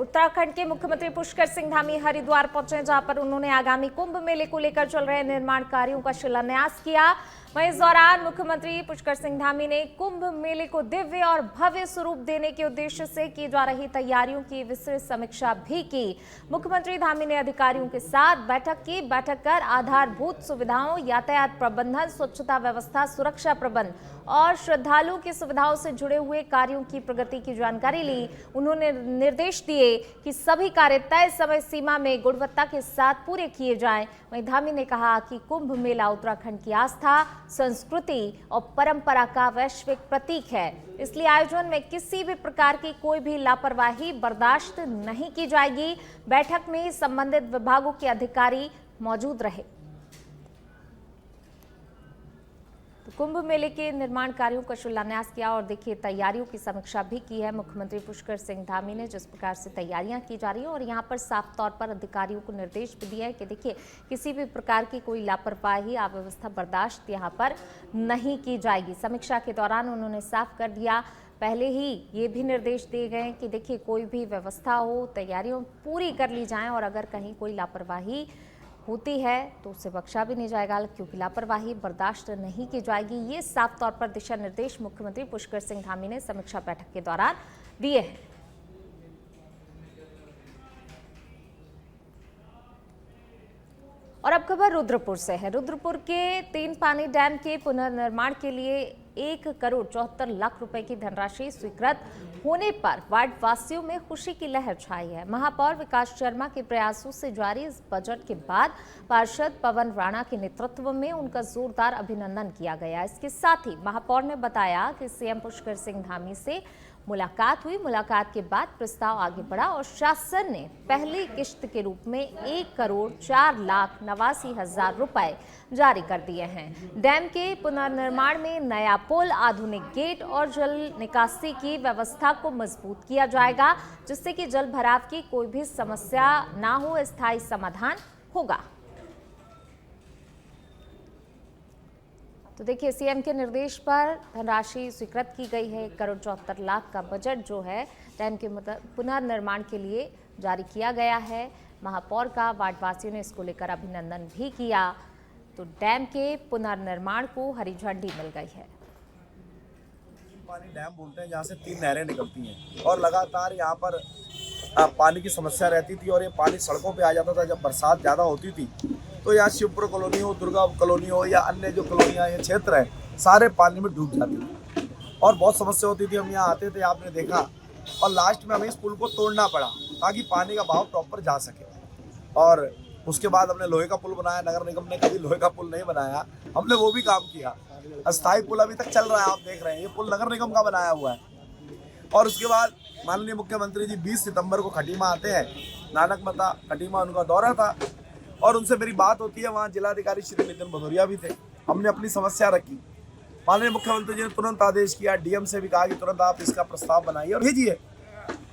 उत्तराखंड के मुख्यमंत्री पुष्कर सिंह धामी हरिद्वार पहुंचे, जहां पर उन्होंने आगामी कुंभ मेले को लेकर चल रहे निर्माण कार्यों का शिलान्यास किया। वहीं इस दौरान मुख्यमंत्री पुष्कर सिंह धामी ने कुंभ मेले को दिव्य और भव्य स्वरूप देने के उद्देश्य से की जा रही तैयारियों की विस्तृत समीक्षा भी की। मुख्यमंत्री धामी ने अधिकारियों के साथ बैठक कर आधारभूत सुविधाओं, यातायात प्रबंधन, स्वच्छता व्यवस्था, सुरक्षा प्रबंध और श्रद्धालुओं की सुविधाओं से जुड़े हुए कार्यों की प्रगति की जानकारी ली। उन्होंने निर्देश दिए कि सभी कार्य तय समय सीमा में गुणवत्ता के साथ पूरे किए जाएं। वहीं धामी ने कहा कि कुंभ मेला उत्तराखंड की आस्था, संस्कृति और परंपरा का वैश्विक प्रतीक है, इसलिए आयोजन में किसी भी प्रकार की कोई भी लापरवाही बर्दाश्त नहीं की जाएगी। बैठक में संबंधित विभागों के अधिकारी मौजूद रहे। तो कुंभ मेले के निर्माण कार्यों का शिलान्यास किया और देखिए तैयारियों की समीक्षा भी की है मुख्यमंत्री पुष्कर सिंह धामी ने। जिस प्रकार से तैयारियां की जा रही है और यहां पर साफ तौर पर अधिकारियों को निर्देश भी दिया है कि देखिए किसी भी प्रकार की कोई लापरवाही, अव्यवस्था बर्दाश्त यहां पर नहीं की जाएगी। समीक्षा के दौरान उन्होंने साफ कर दिया, पहले ही ये भी निर्देश दिए गए कि देखिए कोई भी व्यवस्था हो, तैयारियों पूरी कर ली जाएं और अगर कहीं कोई लापरवाही होती है तो उसे बख्शा भी नहीं जाएगा, क्योंकि लापरवाही बर्दाश्त नहीं की जाएगी। ये साफ तौर पर दिशा निर्देश मुख्यमंत्री पुष्कर सिंह धामी ने समीक्षा बैठक के दौरान दिए हैं। और अब खबर रुद्रपुर से है। रुद्रपुर के 3 पानी डैम के पुनर्निर्माण के लिए 1,74,00,000 रुपए की धनराशि स्वीकृत होने पर वार्ड वासियों में खुशी की लहर छाई है। महापौर विकास शर्मा के प्रयासों से जारी इस बजट के बाद पार्षद पवन राणा के नेतृत्व में उनका जोरदार अभिनंदन किया गया। इसके साथ ही महापौर ने बताया कि सीएम पुष्कर सिंह धामी से मुलाकात हुई। मुलाकात के बाद प्रस्ताव आगे बढ़ा और शासन ने पहली किश्त के रूप में 1,04,89,000 रुपए जारी कर दिए हैं। डैम के पुनर्निर्माण में नया पुल, आधुनिक गेट और जल निकासी की व्यवस्था को मजबूत किया जाएगा, जिससे कि जल भराव की कोई भी समस्या ना हो, स्थायी समाधान होगा। तो देखिए सीएम के निर्देश पर धनराशि स्वीकृत की गई है। 1,74,00,000 का बजट जो है डैम के पुनर्निर्माण के लिए जारी किया गया है। महापौर का वार्डवासियों ने इसको लेकर अभिनंदन भी किया। तो डैम के पुनर्निर्माण को हरी झंडी मिल गई है। पानी डैम बोलते हैं, जहाँ से 3 नहरें निकलती हैं और लगातार यहाँ पर पानी की समस्या रहती थी और ये पानी सड़कों पे आ जाता था जब बरसात ज़्यादा होती थी। तो यहाँ शिवपुर कॉलोनी हो, दुर्गा कॉलोनी हो या अन्य जो कॉलोनियाँ ये क्षेत्र हैं, सारे पानी में डूब जाते थे और बहुत समस्या होती थी। हम यहाँ आते थे, आपने देखा, और लास्ट में हमें इस पुल को तोड़ना पड़ा ताकि पानी का बहाव प्रॉपर जा सके। और उसके बाद हमने लोहे का पुल बनाया। नगर निगम ने कभी लोहे का पुल नहीं बनाया, हमने वो भी काम किया। अस्थायी पुल अभी तक चल रहा है, आप देख रहे हैं, ये पुल नगर निगम का बनाया हुआ है। और उसके बाद माननीय मुख्यमंत्री जी 20 सितंबर को खटीमा आते हैं, नानक मता खटीमा उनका दौरा था और उनसे मेरी बात होती है। वहाँ जिलाधिकारी श्री नितिन भदौरिया भी थे। हमने अपनी समस्या रखी, माननीय मुख्यमंत्री जी ने तुरंत आदेश किया, डीएम से भी कहा कि तुरंत आप इसका प्रस्ताव बनाइए और भेजिए।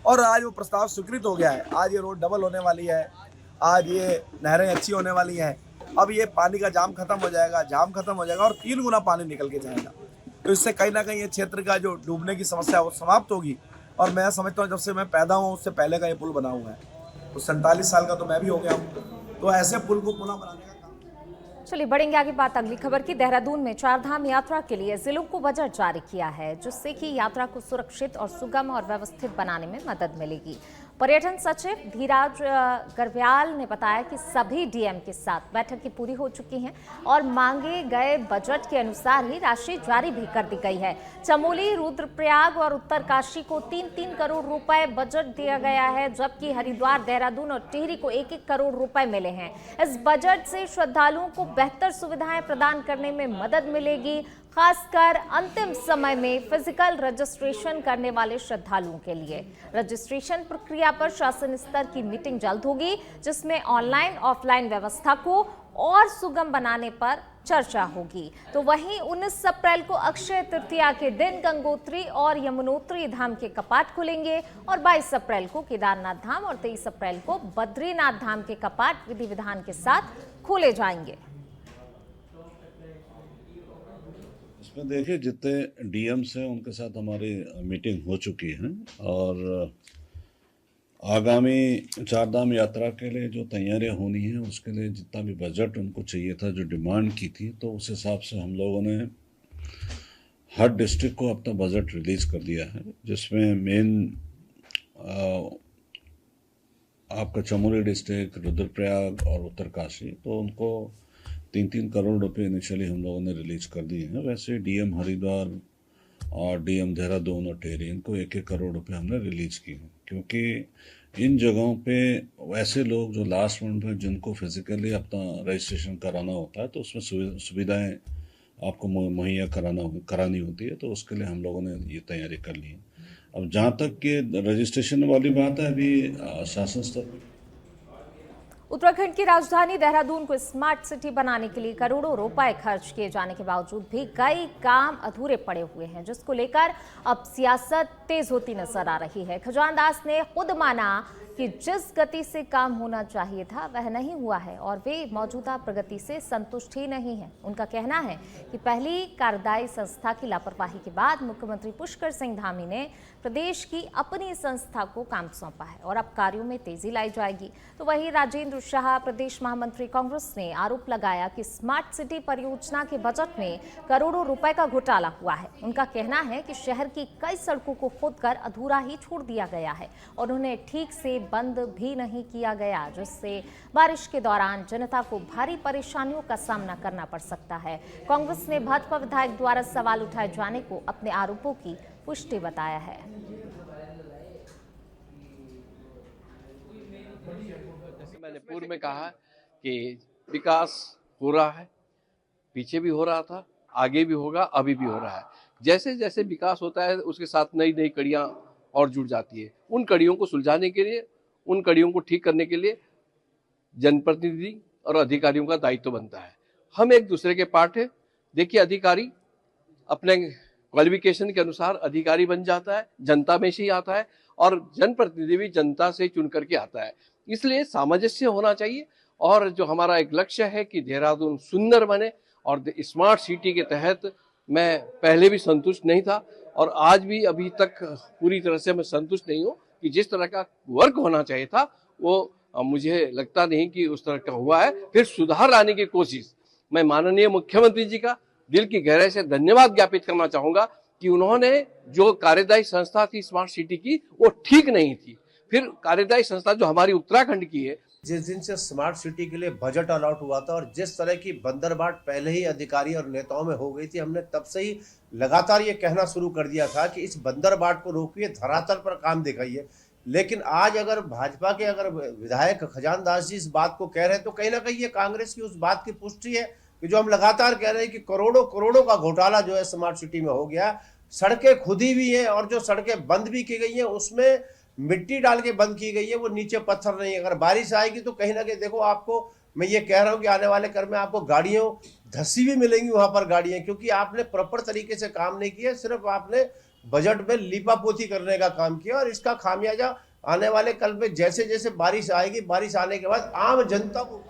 और आज वो प्रस्ताव स्वीकृत हो गया है। आज ये रोड डबल होने वाली है, आज ये नहरें अच्छी होने वाली हैं। अब ये पानी का जाम खत्म हो जाएगा, और 3 गुना पानी निकल के जाएगा। तो इससे कहीं ना कहीं ये क्षेत्र का जो डूबने की समस्या वो समाप्त होगी। और मैं समझता हूँ जब से मैं पैदा हुआ उससे पहले का ये पुल बना हुआ है, तो 47 साल का तो मैं भी हो गया हूँ। तो ऐसे पुल को पुनः बनाने का काम। चलिए बढ़ेंगे आगे बात अगली खबर की। देहरादून में 4 धाम यात्रा के लिए जिलों को बजट जारी किया है, जिससे कि यात्रा को सुरक्षित और सुगम और व्यवस्थित बनाने में मदद मिलेगी। पर्यटन सचिव धीराज गर्ब्याल ने बताया कि सभी डीएम के साथ बैठकें पूरी हो चुकी हैं और मांगे गए बजट के अनुसार ही राशि जारी भी कर दी गई है। चमोली, रुद्रप्रयाग और उत्तरकाशी को 3-3 करोड़ रुपए बजट दिया गया है, जबकि हरिद्वार, देहरादून और टिहरी को 1-1 करोड़ रुपए मिले हैं। इस बजट से श्रद्धालुओं को बेहतर सुविधाएं प्रदान करने में मदद मिलेगी, खासकर अंतिम समय में फिजिकल रजिस्ट्रेशन करने वाले श्रद्धालुओं के लिए। रजिस्ट्रेशन प्रक्रिया पर शासन स्तर की मीटिंग जल्द होगी, जिसमें ऑनलाइन ऑफलाइन व्यवस्था को और सुगम बनाने पर चर्चा होगी। तो वहीं 19 अप्रैल को अक्षय तृतीया के दिन गंगोत्री और यमुनोत्री धाम के कपाट खुलेंगे और 22 अप्रैल को केदारनाथ धाम और 23 अप्रैल को बद्रीनाथ धाम के कपाट विधि विधान के साथ खोले जाएंगे। इसमें देखिए जितने डीएम्स हैं उनके साथ हमारी मीटिंग हो चुकी है और आगामी चारधाम यात्रा के लिए जो तैयारियां होनी है उसके लिए जितना भी बजट उनको चाहिए था, जो डिमांड की थी, तो उस हिसाब से हम लोगों ने हर डिस्ट्रिक्ट को अपना बजट रिलीज कर दिया है, जिसमें मेन आपका चमोली डिस्ट्रिक्ट, रुद्रप्रयाग और उत्तरकाशी, तो उनको 3-3 करोड़ रुपए इनिशियली हम लोगों ने रिलीज कर दिए हैं। वैसे डीएम हरिद्वार और डीएम देहरादून और टेहरी, इनको 1-1 करोड़ रुपए हमने रिलीज किए हैं, क्योंकि इन जगहों पे वैसे लोग जो लास्ट मिनट में जिनको फिजिकली अपना रजिस्ट्रेशन कराना होता है, तो उसमें सुविधाएं आपको मुहैया करानी होती है, तो उसके लिए हम लोगों ने ये तैयारी कर ली है। अब जहाँ तक कि रजिस्ट्रेशन वाली बात है, अभी शासन स्तर उत्तराखंड की राजधानी देहरादून को स्मार्ट सिटी बनाने के लिए करोड़ों रुपए खर्च किए जाने के बावजूद भी कई काम अधूरे पड़े हुए हैं, जिसको लेकर अब सियासत तेज होती नजर आ रही है। खजान दास ने खुद माना कि जिस गति से काम होना चाहिए था वह नहीं हुआ है और वे मौजूदा प्रगति से संतुष्ट ही नहीं है। उनका कहना है कि पहली कार्यदायी संस्था की लापरवाही के बाद मुख्यमंत्री पुष्कर सिंह धामी ने प्रदेश की अपनी संस्था को काम सौंपा है और अब कार्यों में तेजी लाई जाएगी। तो वहीं राजेंद्र शाह, प्रदेश महामंत्री कांग्रेस, ने आरोप लगाया कि स्मार्ट सिटी परियोजना के बजट में करोड़ों रुपए का घोटाला हुआ है। उनका कहना है कि शहर की कई सड़कों को खोदकर अधूरा ही छोड़ दिया गया है और उन्हें ठीक से बंद भी नहीं किया गया, जिससे बारिश के दौरान जनता को भारी परेशानियों का सामना करना पड़ सकता है। कांग्रेस ने भाजपा विधायक द्वारा सवाल उठाए जाने को अपने आरोपों की पुष्टि बताया है। जैसे मैंने पूर्व में कहा कि विकास हो रहा है, पीछे भी हो रहा था, आगे भी होगा, अभी भी हो रहा है। जैसे जैसे विकास होता है उसके साथ नई नई कड़ियां और जुड़ जाती है। उन कड़ियों को सुलझाने के लिए, उन कड़ियों को ठीक करने के लिए जनप्रतिनिधि और अधिकारियों का दायित्व बनता है। हम एक दूसरे के पार्ट है। देखिए, अधिकारी अपने क्वालिफिकेशन के अनुसार अधिकारी बन जाता है, जनता में से ही आता है, और जनप्रतिनिधि भी जनता से चुन करके आता है। इसलिए सामंजस्य होना चाहिए और जो हमारा एक लक्ष्य है कि देहरादून सुंदर बने, और स्मार्ट सिटी के तहत मैं पहले भी संतुष्ट नहीं था और आज भी अभी तक पूरी तरह से मैं संतुष्ट नहीं हूँ कि जिस तरह का वर्क होना चाहिए था वो मुझे लगता नहीं कि उस तरह का हुआ है। फिर सुधार लाने की कोशिश, मैं माननीय मुख्यमंत्री जी का दिल की गहराई से धन्यवाद ज्ञापित करना चाहूंगा कि उन्होंने जो कार्यदायी संस्था थी स्मार्ट सिटी की, वो ठीक नहीं थी। फिर कार्यदायी संस्था जो हमारी उत्तराखंड की है, जिस दिन से स्मार्ट सिटी के लिए बजट अलॉट हुआ था और जिस तरह की बंदरबाट पहले ही अधिकारी और नेताओं में हो गई थी, हमने तब से ही लगातार ये कहना शुरू कर दिया था कि इस बंदरबाट को रोकिए, धरातल पर काम दिखाइए। लेकिन आज अगर भाजपा के विधायक खजान दास जी इस बात को कह रहे हैं, तो कहीं ना कहीं ये कांग्रेस की उस बात की पुष्टि है कि जो हम लगातार कह रहे हैं कि करोड़ों करोड़ों का घोटाला जो है स्मार्ट सिटी में हो गया। सड़कें खुदी हुई हैं और जो सड़कें बंद भी की गई हैं उसमें मिट्टी डाल के बंद की गई है, वो नीचे पत्थर नहीं है। अगर बारिश आएगी तो कहीं ना कहीं देखो, आपको मैं ये कह रहा हूँ कि आने वाले कर में आपको गाड़ियों धसी भी मिलेंगी वहां पर गाड़ियां, क्योंकि आपने प्रॉपर तरीके से काम नहीं किया, सिर्फ आपने बजट में लीपापोती करने का काम किया और इसका खामियाजा आने वाले कल में जैसे जैसे बारिश आएगी, बारिश आने के बाद आम जनता को।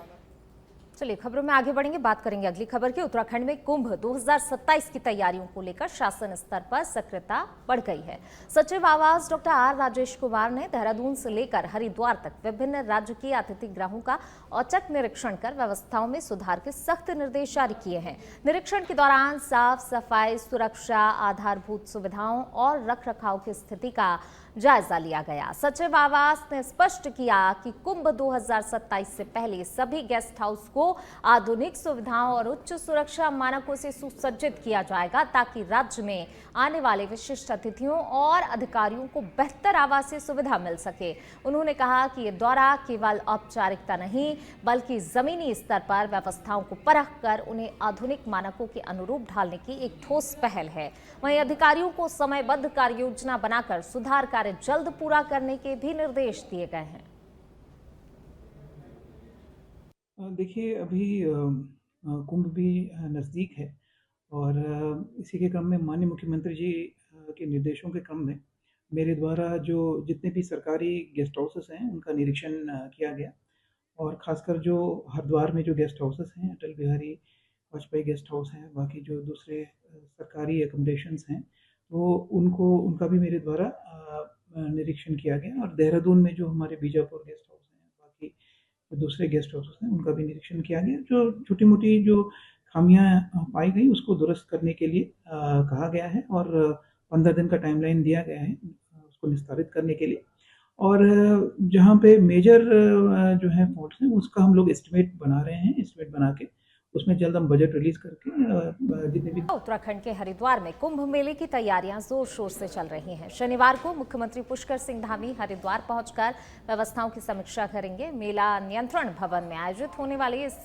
चलिए खबरों में आगे बढ़ेंगे, बात करेंगे अगली खबर की। उत्तराखंड में कुंभ 2027 की तैयारियों को लेकर शासन स्तर पर सक्रियता बढ़ गई है। सचिव आवास डॉक्टर आर राजेश कुमार ने देहरादून से लेकर हरिद्वार तक विभिन्न राज्य के अतिथि गृहों का औचक निरीक्षण कर व्यवस्थाओं में सुधार के सख्त निर्देश जारी किए हैं। निरीक्षण के दौरान साफ सफाई, सुरक्षा, आधारभूत सुविधाओं और रखरखाव की स्थिति का जायजा लिया गया। सचिव आवास ने स्पष्ट किया कि कुंभ 2027 से पहले सभी गेस्ट हाउस को आधुनिक सुविधाओं और उच्च सुरक्षा मानकों से सुसज्जित किया जाएगा, ताकि राज्य में आने वाले विशिष्ट अतिथियों और अधिकारियों को बेहतर आवासीय सुविधा मिल सके। उन्होंने कहा कि ये दौरा केवल औपचारिकता नहीं, बल्कि जमीनी स्तर पर व्यवस्थाओं को परख कर उन्हें आधुनिक मानकों के अनुरूप ढालने की एक ठोस पहल है। वहीं अधिकारियों को समयबद्ध कार्य योजना बनाकर सुधार कार्य जल्द पूरा करने के भी निर्देश दिए गए हैं। देखिए, अभी कुंभ भी नज़दीक है और इसी के क्रम में माननीय मुख्यमंत्री जी के निर्देशों के क्रम में मेरे द्वारा जो जितने भी सरकारी गेस्ट हाउसेस हैं उनका निरीक्षण किया गया और ख़ासकर जो हरिद्वार में जो गेस्ट हाउसेस हैं, अटल बिहारी वाजपेयी गेस्ट हाउस हैं, बाकी जो दूसरे सरकारी एकोमोडेशंस हैं, तो उनका भी मेरे द्वारा निरीक्षण किया गया और देहरादून में जो हमारे बीजापुर गेस्ट हाउस हैं, बाकी जो दूसरे गेस्ट हाउस हैं, उनका भी निरीक्षण किया गया। जो छोटी-मोटी जो खामियाँ पाई गई, उसको दुरुस्त करने के लिए कहा गया है और 15 दिन का टाइमलाइन दिया गया है उसको निस्तारित करने के लिए। और जहाँ पे मेजर जो है फॉल्ट्स हैं, उसका हम लोग एस्टिमेट बना रहे हैं। एस्टिमेट बना के उसमें जल्द हम बजट रिलीज करके जितने भी उत्तराखंड के हरिद्वार में कुंभ मेले की तैयारियां जोर शोर से चल रही हैं। शनिवार को मुख्यमंत्री पुष्कर सिंह धामी हरिद्वार पहुंचकर व्यवस्थाओं की समीक्षा करेंगे। मेला नियंत्रण भवन में आयोजित होने वाली इस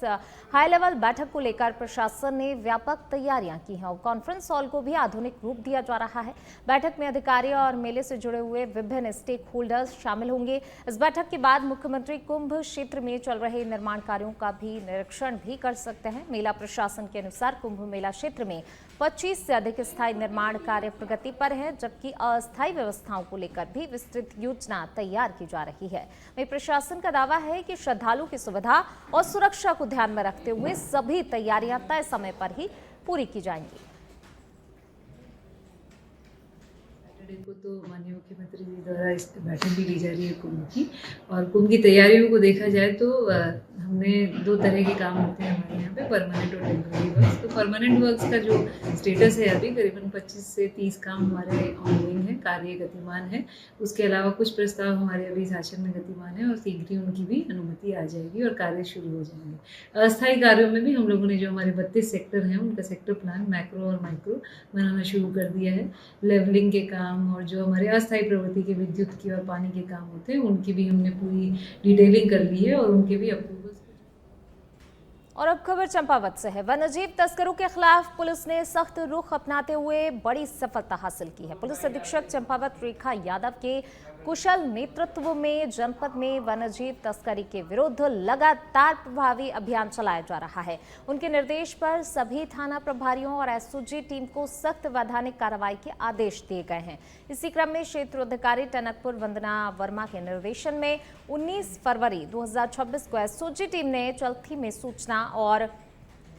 हाई लेवल बैठक को लेकर प्रशासन ने व्यापक तैयारियां की हैं और कॉन्फ्रेंस हॉल को भी आधुनिक रूप दिया जा रहा है। बैठक में अधिकारी और मेले से जुड़े हुए विभिन्न स्टेक होल्डर्स शामिल होंगे। इस बैठक के बाद मुख्यमंत्री कुंभ क्षेत्र में चल रहे निर्माण कार्यों का भी निरीक्षण भी कर सकते हैं। मेला प्रशासन के अनुसार कुंभ मेला क्षेत्र में 25 से अधिक स्थायी निर्माण कार्य प्रगति पर है, जबकि अस्थायी व्यवस्थाओं को लेकर भी विस्तृत योजना तैयार की जा रही है। वहीं प्रशासन का दावा है कि श्रद्धालुओं की सुविधा और सुरक्षा को ध्यान में रखते हुए सभी तैयारियां तय समय पर ही पूरी की जाएंगी। को तो माननीय मुख्यमंत्री जी द्वारा इस बैठक भी ली जा रही है कुंभ की, और कुंभ की तैयारियों को देखा जाए तो हमने 2 तरह के काम होते हैं हमारे यहाँ पे, परमानेंट और टेम्पररी वर्क्स। तो परमानेंट वर्क्स का जो स्टेटस है अभी करीबन 25 से 30 काम हमारे ऑनगोइंग है, कार्य गतिमान है। उसके अलावा कुछ प्रस्ताव हमारे अभी शासन में गतिमान है और शीघ्र ही उनकी भी अनुमति आ जाएगी और कार्य शुरू हो जाएंगे। अस्थायी कार्यों में भी हम लोगों ने जो हमारे 32 सेक्टर हैं उनका सेक्टर प्लान मैक्रो और माइक्रो बनाना शुरू कर दिया है। लेवलिंग के काम और जो हमारे अस्थायी प्रवृत्ति के विद्युत की और पानी के काम होते हैं उनकी भी हमने पूरी डिटेलिंग कर ली है और उनके भी अप्रूवल्स। और अब खबर चंपावत से है। वन्यजीव तस्करों के खिलाफ पुलिस ने सख्त रुख अपनाते हुए बड़ी सफलता हासिल की है। पुलिस अधीक्षक चंपावत रेखा यादव के कुशल नेतृत्व में जनपद में वन्यजीव तस्करी के विरुद्ध लगातार प्रभावी अभियान चलाया जा रहा है। उनके निर्देश पर सभी थाना प्रभारियों और एसओजी टीम को सख्त वैधानिक कार्रवाई के आदेश दिए गए हैं। इसी क्रम में क्षेत्र अधिकारी टनकपुर वंदना वर्मा के निर्देशन में 19 फरवरी 2026 को एसओजी टीम ने चलथी में सूचना और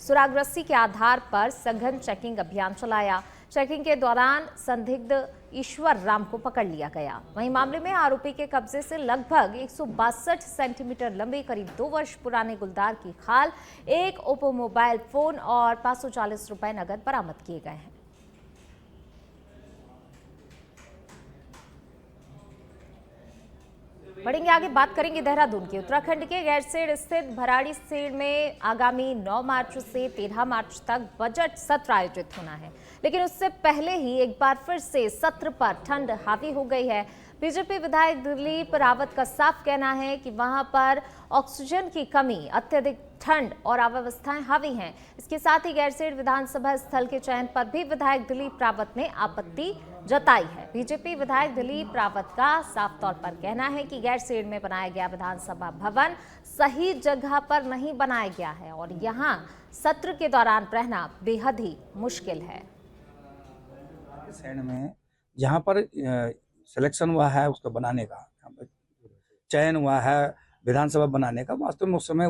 सुरागरस्सी के आधार पर सघन चेकिंग अभियान चलाया। चेकिंग के दौरान संदिग्ध ईश्वर राम को पकड़ लिया गया। वहीं मामले में आरोपी के कब्जे से लगभग 162 सेंटीमीटर लंबी करीब 2 वर्ष पुराने गुलदार की खाल, एक ओप्पो मोबाइल फोन और 540 रुपए नगद बरामद किए गए हैं। बढ़ेंगे आगे, बात करेंगे देहरादून की। उत्तराखंड के गैरसैंण स्थित भराड़ीसेण में आगामी 9 मार्च से 13 मार्च तक बजट सत्र आयोजित होना है, लेकिन उससे पहले ही एक बार फिर से सत्र पर ठंड हावी हो गई है। बीजेपी विधायक दिलीप रावत का साफ कहना है कि वहां पर ऑक्सीजन की कमी, अत्यधिक ठंड और अव्यवस्थाएं हावी हैं। इसके साथ ही गैरसैंण विधानसभा स्थल के चयन पर भी विधायक दिलीप रावत ने आपत्ति जताई है। बीजेपी विधायक दिलीप रावत का साफ तौर पर कहना है कि गैरसैंण में बनाया गया विधानसभा भवन सही जगह पर नहीं बनाया गया है और यहां सत्र के दौरान रहना बेहद ही मुश्किल है। गैरसैंण में जहां पर सिलेक्शन हुआ है उसको बनाने का, चयन हुआ है विधानसभा बनाने का, वास्तव में उस समय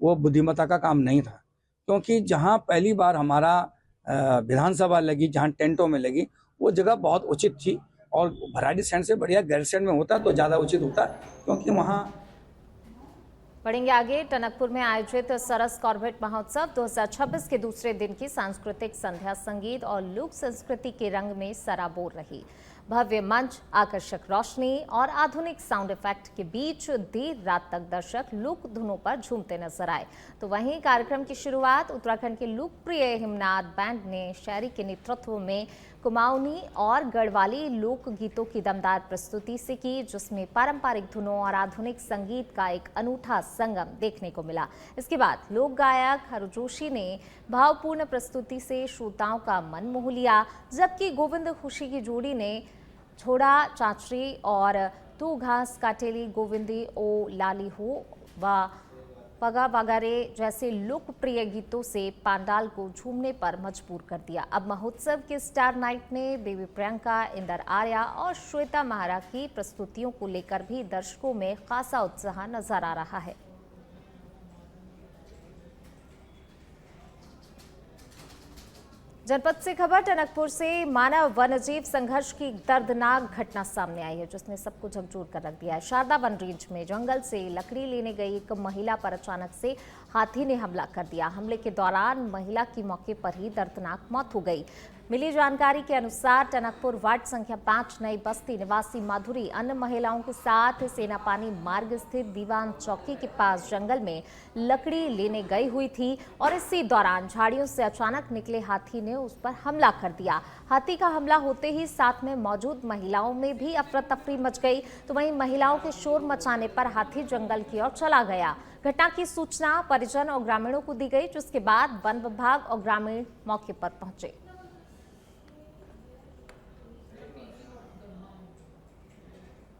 वो बुद्धिमत्ता का काम नहीं था, क्योंकि जहां पहली बार हमारा विधानसभा लगी, जहां टेंटों में लगी, वो जगह बहुत उचित थी और भराड़ीसेण से बढ़िया गैरसैंण में होता तो ज़्यादा उचित होता, क्योंकि वहाँ। बढ़ेंगे आगे। टनकपुर में आयोजित सरस कॉर्बेट महोत्सव 2026 के दूसरे दिन की सांस्कृतिक संध्या संगीत और लोक संस्कृति के रंग में सराबोर रही। भव्य मंच, आकर्षक रोशनी और आधुनिक साउंड इफेक्ट के बीच देर रात तक दर्शक लोक धुनों पर झूमते नजर आए। तो वहीं कार्यक्रम की शुरुआत उत्तराखंड के लोकप्रिय हिमनाद बैंड ने शायरी के नेतृत्व में कुमाऊनी और गढ़वाली लोक गीतों की दमदार प्रस्तुति से की, जिसमें पारंपरिक धुनों और आधुनिक संगीत का एक अनूठा संगम देखने को मिला। इसके बाद लोक गायक हर जोशी ने भावपूर्ण प्रस्तुति से श्रोताओं का मन मोह लिया, जबकि गोविंद खुशी की जोड़ी ने छोड़ा चांचरी और तू घास काटेली गोविंदी ओ लाली हो व पगा वगैरे जैसे लोकप्रिय गीतों से पांडाल को झूमने पर मजबूर कर दिया। अब महोत्सव के स्टार नाइट ने बेबी प्रियंका, इंदर आर्या और श्वेता महारा की प्रस्तुतियों को लेकर भी दर्शकों में खासा उत्साह नजर आ रहा है। जनपद से खबर टनकपुर से मानव वन्यजीव संघर्ष की दर्दनाक घटना सामने आई है, जिसने सबको झकझोर कर रख दिया है। शारदा वन रेंज में जंगल से लकड़ी लेने गई एक महिला पर अचानक से हाथी ने हमला कर दिया। हमले के दौरान महिला की मौके पर ही दर्दनाक मौत हो गई। मिली जानकारी के अनुसार टनकपुर वार्ड संख्या 5 नई बस्ती निवासी माधुरी अन्य महिलाओं के साथ सेनापानी मार्ग स्थित दीवान चौकी के पास जंगल में लकड़ी लेने गई हुई थी और इसी दौरान झाड़ियों से अचानक निकले हाथी ने उस पर हमला कर दिया। हाथी का हमला होते ही साथ में मौजूद महिलाओं में भी अफरा तफरी मच गई, तो वहीं महिलाओं के शोर मचाने पर हाथी जंगल की ओर चला गया। घटना की सूचना परिजन और ग्रामीणों को दी गई, जिसके बाद वन विभाग और ग्रामीण मौके पर पहुंचे।